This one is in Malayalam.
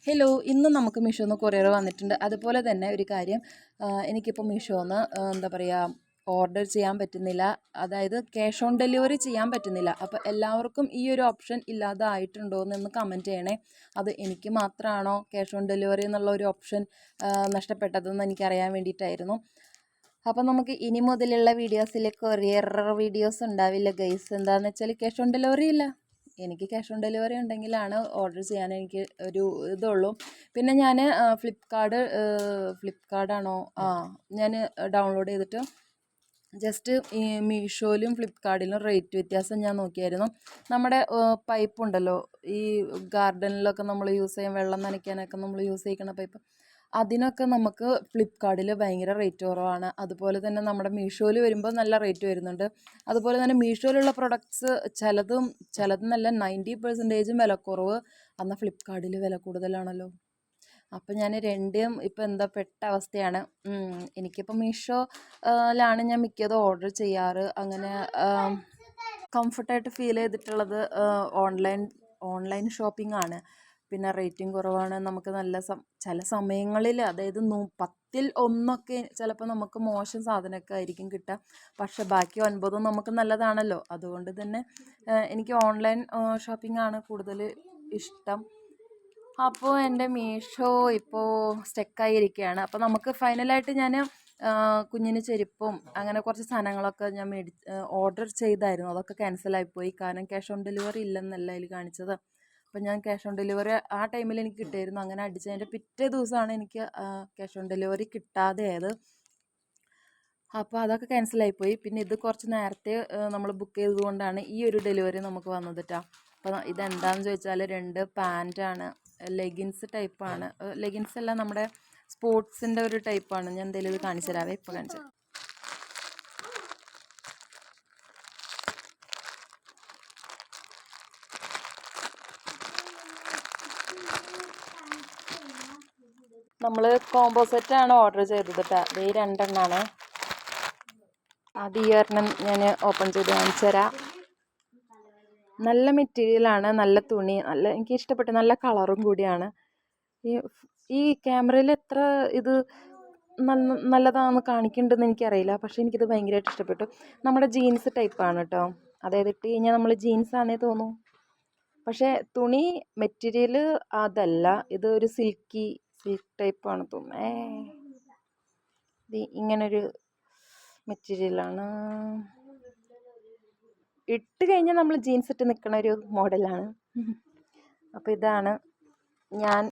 ഹലോ, ഇന്ന് നമുക്ക് മീഷോന്ന് കൊറിയർ വന്നിട്ടുണ്ട്. അതുപോലെ തന്നെ ഒരു കാര്യം, എനിക്കിപ്പോൾ മീഷോന്ന് എന്താ പറയുക, ഓർഡർ ചെയ്യാൻ പറ്റുന്നില്ല. അതായത് ക്യാഷ് ഓൺ ഡെലിവറി ചെയ്യാൻ പറ്റുന്നില്ല. അപ്പോൾ എല്ലാവർക്കും ഈ ഒരു ഓപ്ഷൻ ഇല്ലാതായിട്ടുണ്ടോ എന്നൊന്ന് കമൻറ്റ് ചെയ്യണേ. അത് എനിക്ക് മാത്രമാണോ ക്യാഷ് ഓൺ ഡെലിവറി എന്നുള്ള ഒരു ഓപ്ഷൻ നഷ്ടപ്പെട്ടതെന്ന് എനിക്കറിയാൻ വേണ്ടിയിട്ടായിരുന്നു. അപ്പോൾ നമുക്ക് ഇനി മുതലുള്ള വീഡിയോസിൽ കൊറിയർ വീഡിയോസ് ഉണ്ടാവില്ല ഗൈസ്. എന്താണെന്ന് വെച്ചാൽ ക്യാഷ് ഓൺ ഡെലിവറി ഇല്ല. എനിക്ക് ക്യാഷ് ഓൺ ഡെലിവറി ഉണ്ടെങ്കിലാണ് ഓർഡർ ചെയ്യാൻ എനിക്ക് ഒരു ഇതുള്ളൂ. പിന്നെ ഞാൻ ഫ്ലിപ്കാർട്ടാണോ ഞാൻ ഡൗൺലോഡ് ചെയ്തിട്ട് ജസ്റ്റ് ഈ മീഷോയിലും ഫ്ലിപ്കാർട്ടിലും റേറ്റ് വ്യത്യാസം ഞാൻ നോക്കിയായിരുന്നു. നമ്മുടെ പൈപ്പ് ഉണ്ടല്ലോ, ഈ ഗാർഡനിലൊക്കെ നമ്മൾ യൂസ് ചെയ്യാൻ, വെള്ളം നനയ്ക്കാനൊക്കെ നമ്മൾ യൂസ് ചെയ്യിക്കുന്ന പൈപ്പ്, അതിനൊക്കെ നമുക്ക് ഫ്ലിപ്കാർട്ടിൽ ഭയങ്കര റേറ്റ് കുറവാണ്. അതുപോലെ തന്നെ നമ്മുടെ മീഷോയിൽ വരുമ്പോൾ നല്ല റേറ്റ് വരുന്നുണ്ട്. അതുപോലെ തന്നെ മീഷോയിലുള്ള പ്രൊഡക്ട്സ് ചിലത് നല്ല 90% വിലക്കുറവ്, എന്നാൽ ഫ്ലിപ്കാർട്ടിൽ വില കൂടുതലാണല്ലോ. അപ്പം ഞാൻ രണ്ടും ഇപ്പം എന്താ പെട്ട അവസ്ഥയാണ്. എനിക്കിപ്പോൾ മീഷോയിലാണ് ഞാൻ മിക്കതും ഓർഡർ ചെയ്യാറ്. അങ്ങനെ കംഫർട്ടായിട്ട് ഫീൽ ചെയ്തിട്ടുള്ളത് ഓൺലൈൻ ഷോപ്പിംഗ് ആണ്. പിന്നെ റേറ്റും കുറവാണ്. നമുക്ക് നല്ല ചില സമയങ്ങളിൽ, അതായത് 10ൽ 1 ചിലപ്പോൾ നമുക്ക് മോശം സാധനമൊക്കെ ആയിരിക്കും കിട്ടുക. പക്ഷെ ബാക്കി 9 നമുക്ക് നല്ലതാണല്ലോ. അതുകൊണ്ട് തന്നെ എനിക്ക് ഓൺലൈൻ ഷോപ്പിംഗ് ആണ് കൂടുതൽ ഇഷ്ടം. അപ്പോൾ എൻ്റെ മീഷോ ഇപ്പോൾ സ്റ്റക്കായിരിക്കുകയാണ്. അപ്പോൾ നമുക്ക് ഫൈനലായിട്ട് ഞാൻ കുഞ്ഞിന് ചെരുപ്പും അങ്ങനെ കുറച്ച് സാധനങ്ങളൊക്കെ ഞാൻ ഓർഡർ ചെയ്തായിരുന്നു. അതൊക്കെ ക്യാൻസലായിപ്പോയി. കാരണം ക്യാഷ് ഓൺ ഡെലിവറി ഇല്ലെന്നല്ല അതിൽ കാണിച്ചത്. അപ്പോൾ ഞാൻ ക്യാഷ് ഓൺ ഡെലിവറി ആ ടൈമിൽ എനിക്ക് കിട്ടിയിരുന്നു. അങ്ങനെ അടിച്ചതിൻ്റെ പിറ്റേ ദിവസമാണ് എനിക്ക് ക്യാഷ് ഓൺ ഡെലിവറി കിട്ടാതെ ആയത്. അപ്പോൾ അതൊക്കെ ക്യാൻസലായിപ്പോയി. പിന്നെ ഇത് കുറച്ച് നേരത്തെ നമ്മൾ ബുക്ക് ചെയ്തതുകൊണ്ടാണ് ഈ ഒരു ഡെലിവറി നമുക്ക് വന്നത് കേട്ടോ. അപ്പോൾ ഇതെന്താണെന്ന് ചോദിച്ചാൽ 2 പാൻറ്റാണ്, ലെഗിൻസ് ടൈപ്പാണ്. ലെഗിൻസ് അല്ല, നമ്മുടെ സ്പോർട്സിൻ്റെ ഒരു ടൈപ്പാണ്. ഞാൻ എന്തെങ്കിലും ഇത് കാണിച്ചു തരാവേ, ഇപ്പോൾ കാണിച്ചു. നമ്മൾ കോംബോ സെറ്റാണ് ഓർഡർ ചെയ്തത് കേട്ടോ. ഇത് 2 എണ്ണമാണ്. അത് ഈ ഒരെണ്ണം ഞാൻ ഓപ്പൺ ചെയ്ത് കാണിച്ചു തരാം. നല്ല മെറ്റീരിയലാണ്, നല്ല തുണി, എനിക്ക് ഇഷ്ടപ്പെട്ടു. നല്ല കളറും കൂടിയാണ്. ഈ ക്യാമറയിൽ എത്ര ഇത് നല്ലതാണെന്ന് കാണിക്കുന്നുണ്ടെന്ന് എനിക്കറിയില്ല. പക്ഷേ എനിക്കിത് ഭയങ്കരമായിട്ട് ഇഷ്ടപ്പെട്ടു. നമ്മുടെ ജീൻസ് ടൈപ്പാണ് കേട്ടോ. അതായത് ഇട്ട് കഴിഞ്ഞാൽ നമ്മൾ ജീൻസ് ആണെന്നേ തോന്നും. പക്ഷേ തുണി മെറ്റീരിയൽ അതല്ല, ഇത് ഒരു സിൽക്ക് ടൈപ്പാണ് തോന്നുന്നത്. ഇത് ഇങ്ങനൊരു മെറ്റീരിയലാണ്. ഇട്ട് കഴിഞ്ഞാൽ നമ്മൾ ജീൻസ് ഇട്ട് നിൽക്കുന്ന ഒരു മോഡലാണ്. അപ്പോൾ ഇതാണ് ഞാൻ